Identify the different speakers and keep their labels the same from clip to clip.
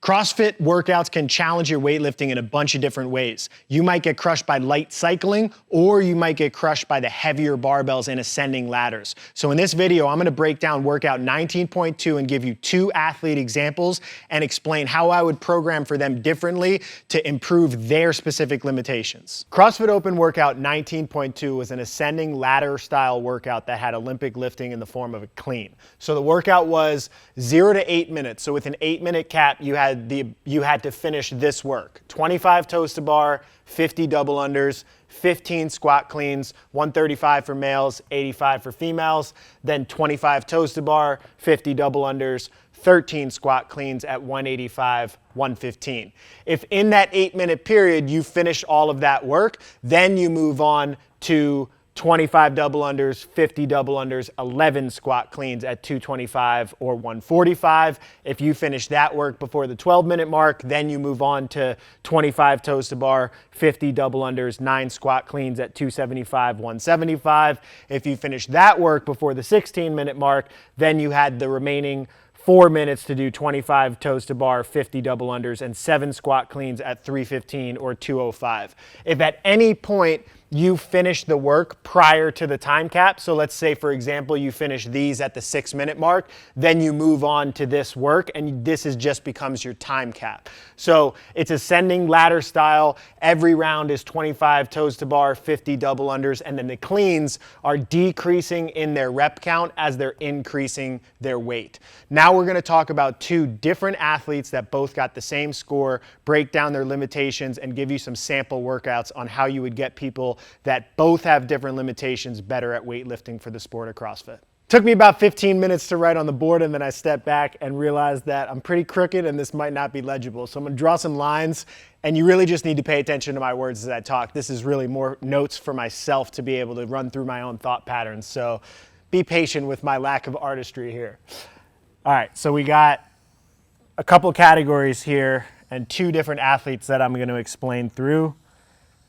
Speaker 1: CrossFit workouts can challenge your weightlifting in a bunch of different ways. You might get crushed by light cycling, or you might get crushed by the heavier barbells and ascending ladders. So in this video, I'm gonna break down workout 19.2 and give you 2 athlete examples and explain how I would program for them differently to improve their specific limitations. CrossFit Open workout 19.2 was an ascending ladder style workout that had Olympic lifting in the form of a clean. So the workout was 0 to 8 minutes. So with an 8-minute cap, you had to finish this work: 25 toes to bar, 50 double unders, 15 squat cleans, 135 for males, 85 for females, then 25 toes to bar, 50 double unders, 13 squat cleans at 185, 115. If in that 8-minute period you finish all of that work, then you move on to 25 double unders, 50 double unders, 11 squat cleans at 225 or 145. If you finish that work before the 12-minute mark, then you move on to 25 toes to bar, 50 double unders, 9 squat cleans at 275, 175. If you finish that work before the 16-minute mark, then you had the remaining 4 minutes to do 25 toes to bar, 50 double unders, and 7 squat cleans at 315 or 205. If at any point you finish the work prior to the time cap, so let's say, for example, you finish these at the 6-minute mark, then you move on to this work, and this just becomes your time cap. So it's ascending ladder style. Every round is 25 toes to bar, 50 double unders, and then the cleans are decreasing in their rep count as they're increasing their weight. Now we're gonna talk about 2 different athletes that both got the same score, break down their limitations, and give you some sample workouts on how you would get people that both have different limitations better at weightlifting for the sport of CrossFit. Took me about 15 minutes to write on the board, and then I stepped back and realized that I'm pretty crooked and this might not be legible. So I'm gonna draw some lines, and you really just need to pay attention to my words as I talk. This is really more notes for myself to be able to run through my own thought patterns. So be patient with my lack of artistry here. All right, so we got a couple categories here and 2 different athletes that I'm gonna explain through.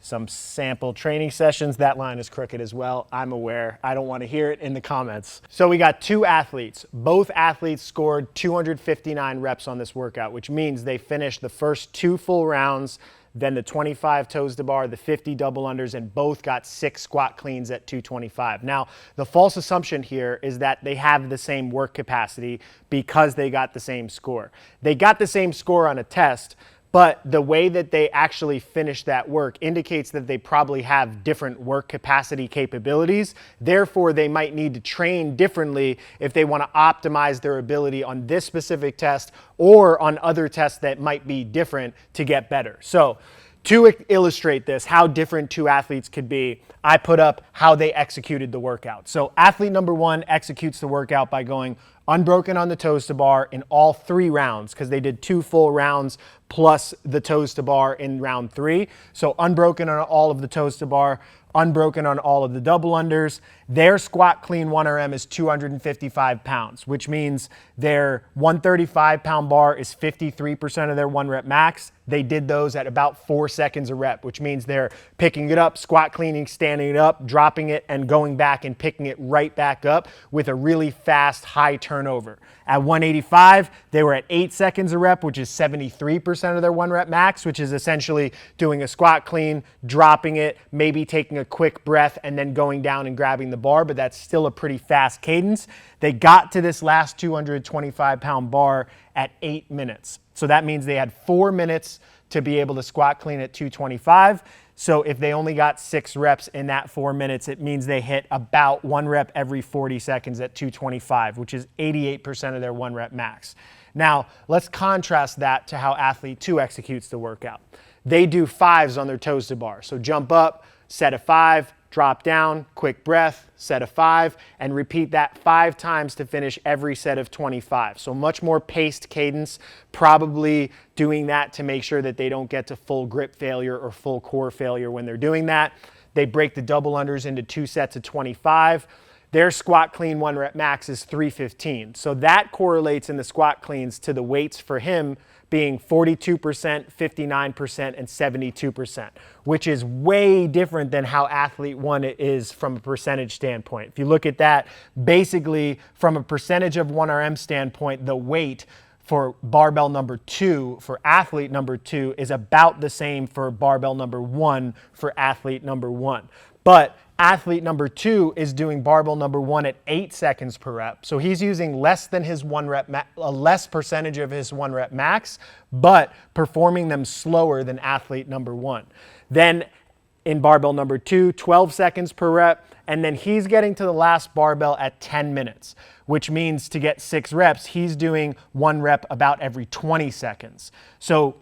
Speaker 1: Some sample training sessions. That line is crooked as well. I'm aware. I don't want to hear it in the comments. So we got 2 athletes. Both athletes scored 259 reps on this workout, which means they finished the first 2 full rounds, then the 25 toes to bar, the 50 double unders, and both got 6 squat cleans at 225. Now, the false assumption here is that they have the same work capacity because they got the same score. They got the same score on a test, but the way that they actually finish that work indicates that they probably have different work capacity capabilities. Therefore, they might need to train differently if they want to optimize their ability on this specific test or on other tests that might be different to get better. So to illustrate this, how different 2 athletes could be, I put up how they executed the workout. So athlete number 1 executes the workout by going unbroken on the toes to bar in all 3 rounds, because they did 2 full rounds plus the toes to bar in round 3. So unbroken on all of the toes to bar, unbroken on all of the double unders. Their squat clean 1RM is 255 pounds, which means their 135 pound bar is 53% of their 1 rep max. They did those at about 4 seconds a rep, which means they're picking it up, squat cleaning, standing it up, dropping it, and going back and picking it right back up with a really fast, high turnover. At 185, they were at 8 seconds a rep, which is 73% of their 1 rep max, which is essentially doing a squat clean, dropping it, maybe taking a quick breath, and then going down and grabbing the bar, but that's still a pretty fast cadence. They got to this last 225 pound bar at 8 minutes. So that means they had 4 minutes to be able to squat clean at 225. So if they only got 6 reps in that 4 minutes, it means they hit about 1 rep every 40 seconds at 225, which is 88% of their 1 rep max. Now, let's contrast that to how athlete 2 executes the workout. They do 5s on their toes to bar. So jump up, set a 5, drop down, quick breath, set a 5, and repeat that 5 times to finish every set of 25. So much more paced cadence, probably doing that to make sure that they don't get to full grip failure or full core failure when they're doing that. They break the double unders into 2 sets of 25. Their squat clean 1 rep max is 315. So that correlates in the squat cleans to the weights for him being 42%, 59%, and 72%, which is way different than how athlete 1 is from a percentage standpoint. If you look at that, basically from a percentage of 1RM standpoint, the weight for barbell number 2 for athlete number 2 is about the same for barbell number 1 for athlete number 1. But athlete number 2 is doing barbell number 1 at 8 seconds per rep. So he's using less than his less percentage of his 1 rep max, but performing them slower than athlete number 1. Then in barbell number 2, 12 seconds per rep, and then he's getting to the last barbell at 10 minutes, which means to get 6 reps, he's doing 1 rep about every 20 seconds. So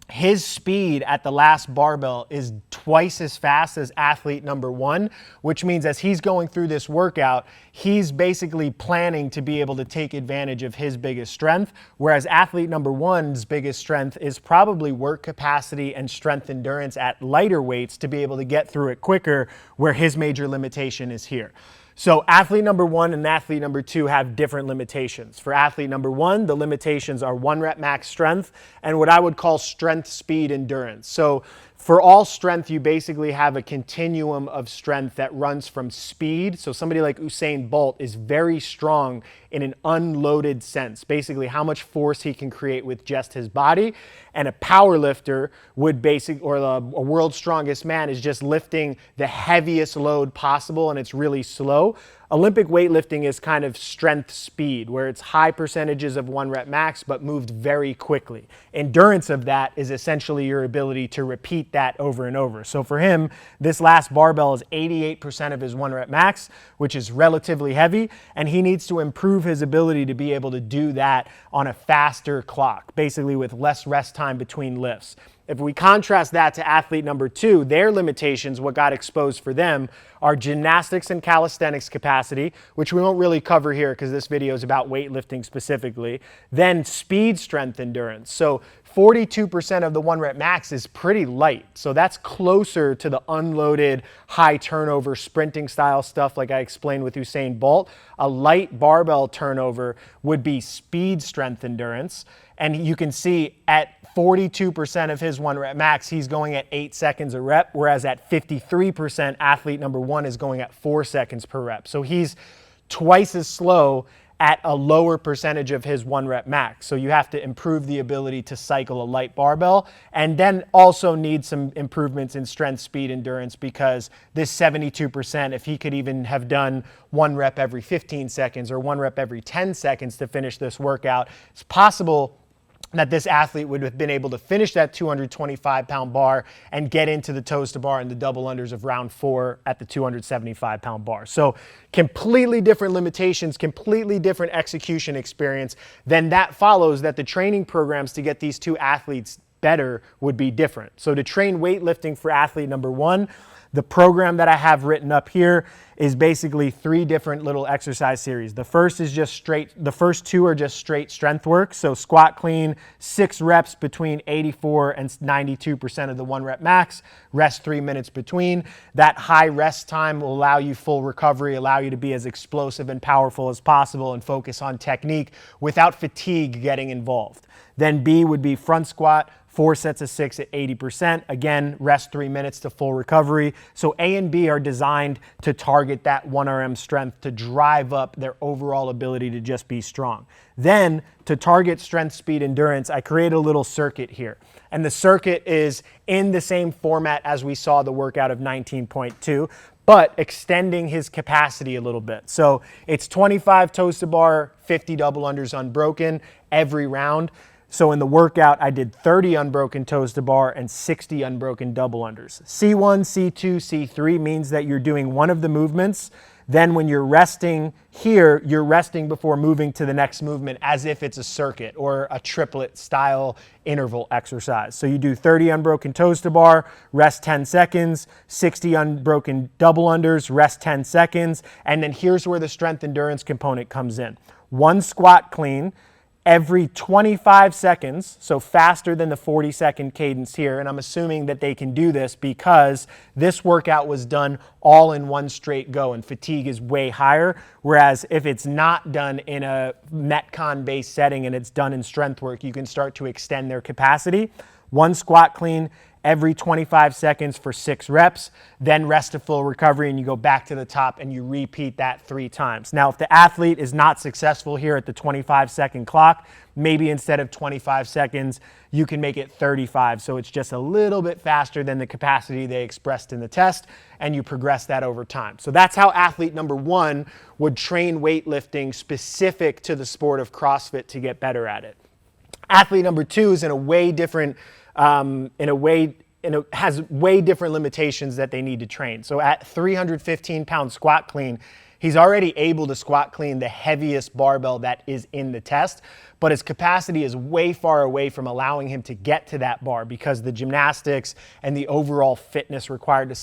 Speaker 1: his speed at the last barbell is twice as fast as athlete number 1, which means as he's going through this workout, he's basically planning to be able to take advantage of his biggest strength, whereas athlete number 1's biggest strength is probably work capacity and strength endurance at lighter weights to be able to get through it quicker, where his major limitation is here. So athlete number 1 and athlete number 2 have different limitations. For athlete number 1, the limitations are 1 rep max strength and what I would call strength, speed, endurance. So for all strength, you basically have a continuum of strength that runs from speed. So somebody like Usain Bolt is very strong in an unloaded sense, basically how much force he can create with just his body. And a power lifter would or a world's strongest man is just lifting the heaviest load possible and it's really slow. Olympic weightlifting is kind of strength speed, where it's high percentages of 1 rep max, but moved very quickly. Endurance of that is essentially your ability to repeat that over and over. So for him, this last barbell is 88% of his 1 rep max, which is relatively heavy, and he needs to improve his ability to be able to do that on a faster clock, basically with less rest time between lifts. If we contrast that to athlete number 2, their limitations, what got exposed for them, are gymnastics and calisthenics capacity, which we won't really cover here because this video is about weightlifting specifically. Then speed, strength, endurance. So 42% of the 1 rep max is pretty light. So that's closer to the unloaded, high turnover, sprinting style stuff like I explained with Usain Bolt. A light barbell turnover would be speed, strength, endurance. And you can see at 42% of his 1 rep max, he's going at 8 seconds a rep, whereas at 53%, athlete number 1 is going at 4 seconds per rep. So he's twice as slow at a lower percentage of his 1 rep max. So you have to improve the ability to cycle a light barbell, and then also need some improvements in strength, speed, endurance, because this 72%, if he could even have done 1 rep every 15 seconds or 1 rep every 10 seconds to finish this workout, it's possible that this athlete would have been able to finish that 225-pound bar and get into the toes to bar and the double unders of round 4 at the 275-pound bar. So completely different limitations, completely different execution experience. Then that follows that the training programs to get these 2 athletes better would be different. So to train weightlifting for athlete number 1, the program that I have written up here is basically 3 different little exercise series. The first 2 are just straight strength work. So squat clean, 6 reps between 84 and 92% of the 1 rep max, rest 3 minutes between. That high rest time will allow you full recovery, allow you to be as explosive and powerful as possible and focus on technique without fatigue getting involved. Then B would be front squat, 4 sets of 6 at 80%. Again, rest 3 minutes to full recovery. So A and B are designed to target that 1RM strength to drive up their overall ability to just be strong. Then to target strength, speed, endurance, I create a little circuit here. And the circuit is in the same format as we saw the workout of 19.2, but extending his capacity a little bit. So it's 25 toes to bar, 50 double unders unbroken every round. So in the workout, I did 30 unbroken toes to bar and 60 unbroken double unders. C1, C2, C3 means that you're doing one of the movements. Then when you're resting here, you're resting before moving to the next movement as if it's a circuit or a triplet style interval exercise. So you do 30 unbroken toes to bar, rest 10 seconds, 60 unbroken double unders, rest 10 seconds. And then here's where the strength endurance component comes in. 1 squat clean every 25 seconds, so faster than the 40-second cadence here. And I'm assuming that they can do this because this workout was done all in one straight go and fatigue is way higher. Whereas if it's not done in a Metcon-based setting and it's done in strength work, you can start to extend their capacity. 1 squat clean every 25 seconds for 6 reps, then rest to full recovery, and you go back to the top and you repeat that 3 times. Now, if the athlete is not successful here at the 25-second clock, maybe instead of 25 seconds, you can make it 35. So it's just a little bit faster than the capacity they expressed in the test, and you progress that over time. So that's how athlete number 1 would train weightlifting specific to the sport of CrossFit to get better at it. Athlete number 2 is in a way different, has way different limitations that they need to train. So at 315-pound squat clean, he's already able to squat clean the heaviest barbell that is in the test, but his capacity is way far away from allowing him to get to that bar because the gymnastics and the overall fitness required to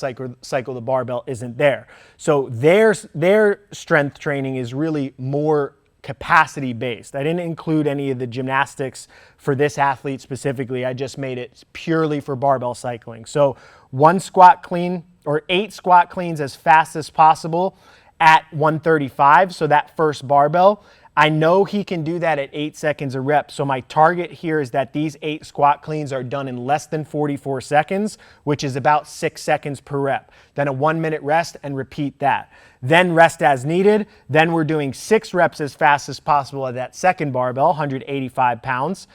Speaker 1: cycle the barbell isn't there. So their strength training is really more capacity based. I didn't include any of the gymnastics for this athlete specifically. I just made it purely for barbell cycling. So 1 squat clean or 8 squat cleans as fast as possible at 135. So that first barbell, I know he can do that at 8 seconds a rep. So my target here is that these 8 squat cleans are done in less than 44 seconds, which is about 6 seconds per rep. Then a 1-minute rest and repeat that. Then rest as needed. Then we're doing 6 reps as fast as possible at that second barbell, 185 pounds.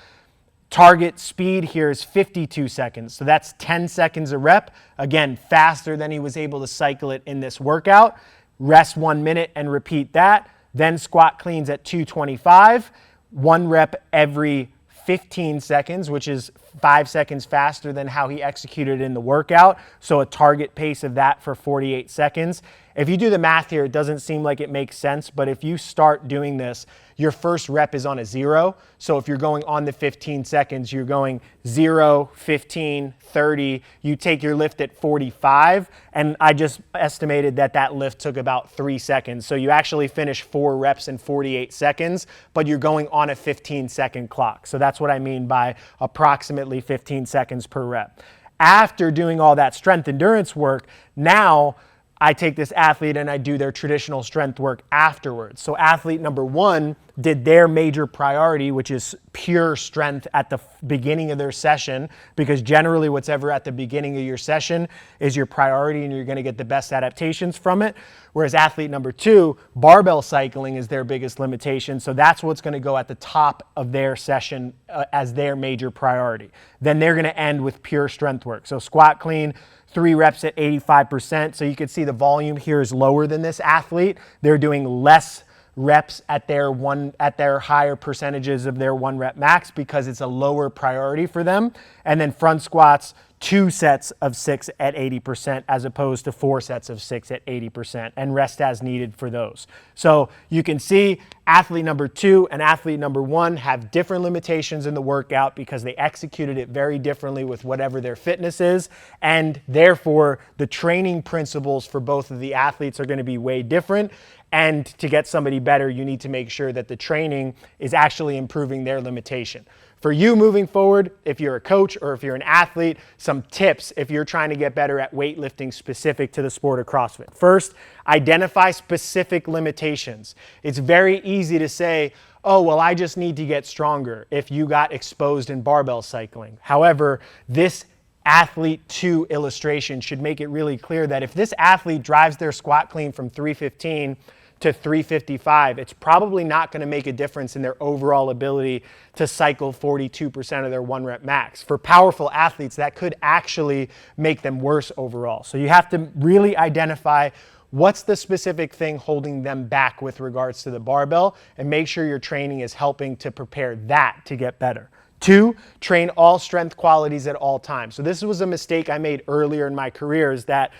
Speaker 1: Target speed here is 52 seconds. So that's 10 seconds a rep. Again, faster than he was able to cycle it in this workout. Rest 1 minute and repeat that. Then squat cleans at 225, 1 rep every 15 seconds, which is 5 seconds faster than how he executed in the workout. So a target pace of that for 48 seconds. If you do the math here, it doesn't seem like it makes sense, but if you start doing this, your first rep is on a 0. So if you're going on the 15 seconds, you're going 0, 15, 30. You take your lift at 45, and I just estimated that that lift took about 3 seconds. So you actually finish 4 reps in 48 seconds, but you're going on a 15-second clock. So that's what I mean by approximately 15 seconds per rep. After doing all that strength endurance work, now I take this athlete and I do their traditional strength work afterwards. So athlete number 1 did their major priority, which is pure strength at the beginning of their session, because generally what's ever at the beginning of your session is your priority and you're going to get the best adaptations from it. Whereas athlete number 2, barbell cycling is their biggest limitation. So that's what's going to go at the top of their session as their major priority. Then they're going to end with pure strength work. So squat clean, 3 reps at 85%. So you can see the volume here is lower than this athlete. They're doing less reps at their higher percentages of their 1 rep max because it's a lower priority for them. And then front squats, 2 sets of 6 at 80% as opposed to 4 sets of 6 at 80%, and rest as needed for those. So you can see athlete number 2 and athlete number 1 have different limitations in the workout because they executed it very differently with whatever their fitness is, and therefore the training principles for both of the athletes are going to be way different. And to get somebody better, you need to make sure that the training is actually improving their limitation. For you moving forward, if you're a coach or if you're an athlete, some tips if you're trying to get better at weightlifting specific to the sport of CrossFit. First, identify specific limitations. It's very easy to say, oh, well, I just need to get stronger if you got exposed in barbell cycling. However, this athlete 2 illustration should make it really clear that if this athlete drives their squat clean from 315 to 355, it's probably not going to make a difference in their overall ability to cycle 42% of their 1 rep max. For powerful athletes, that could actually make them worse overall. So you have to really identify what's the specific thing holding them back with regards to the barbell, and make sure your training is helping to prepare that to get better. 2, train all strength qualities at all times. So this was a mistake I made earlier in my career, is that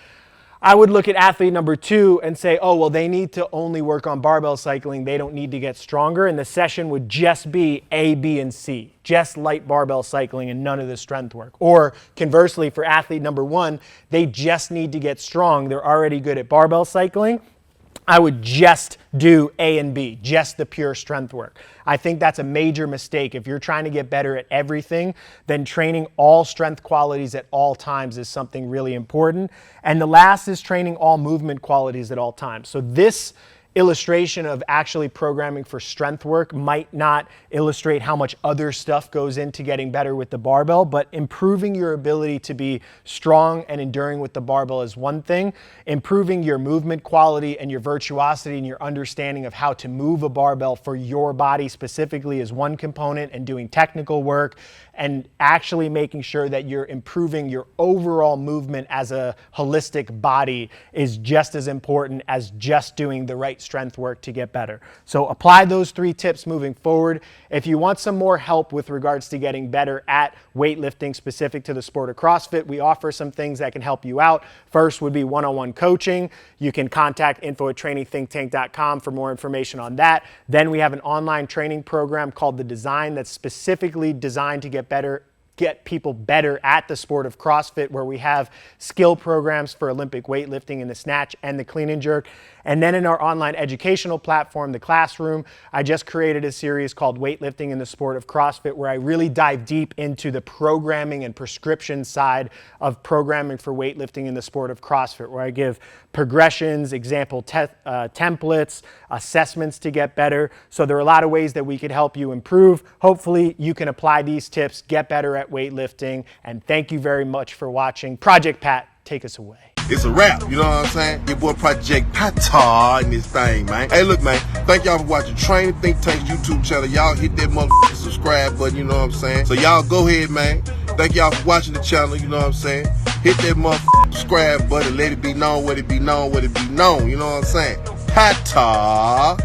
Speaker 1: I would look at athlete number 2 and say, oh, well, they need to only work on barbell cycling. They don't need to get stronger. And the session would just be A, B, and C, just light barbell cycling and none of the strength work. Or conversely, for athlete number 1, they just need to get strong. They're already good at barbell cycling. I would just do A and B, just the pure strength work. I think that's a major mistake. If you're trying to get better at everything, then training all strength qualities at all times is something really important. And the last is training all movement qualities at all times. So this illustration of actually programming for strength work might not illustrate how much other stuff goes into getting better with the barbell, but improving your ability to be strong and enduring with the barbell is one thing. Improving your movement quality and your virtuosity and your understanding of how to move a barbell for your body specifically is one component, and doing technical work and actually making sure that you're improving your overall movement as a holistic body is just as important as just doing the right strength work to get better. So apply those 3 tips moving forward. If you want some more help with regards to getting better at weightlifting specific to the sport of CrossFit, we offer some things that can help you out. First would be one-on-one coaching. You can contact info@trainingthinktank.com for more information on that. Then we have an online training program called The Design that's specifically designed to get people better at the sport of CrossFit, where we have skill programs for Olympic weightlifting in the snatch and the clean and jerk. And then in our online educational platform, The Classroom, I just created a series called Weightlifting in the Sport of CrossFit, where I really dive deep into the programming and prescription side of programming for weightlifting in the sport of CrossFit, where I give progressions, example templates, assessments to get better. So there are a lot of ways that we could help you improve. Hopefully you can apply these tips, get better at weightlifting, and thank you very much for watching. Project Pat, take us away.
Speaker 2: It's a wrap, you know what I'm saying? Your boy Project Pata in this thing, man. Hey, look, man, thank y'all for watching Training Think Tank's YouTube channel. Y'all hit that motherfucking subscribe button, you know what I'm saying? So y'all go ahead, man. Thank y'all for watching the channel, you know what I'm saying? Hit that motherfucking subscribe button. Let it be known, what it be known, what it be known, you know what I'm saying? Pata.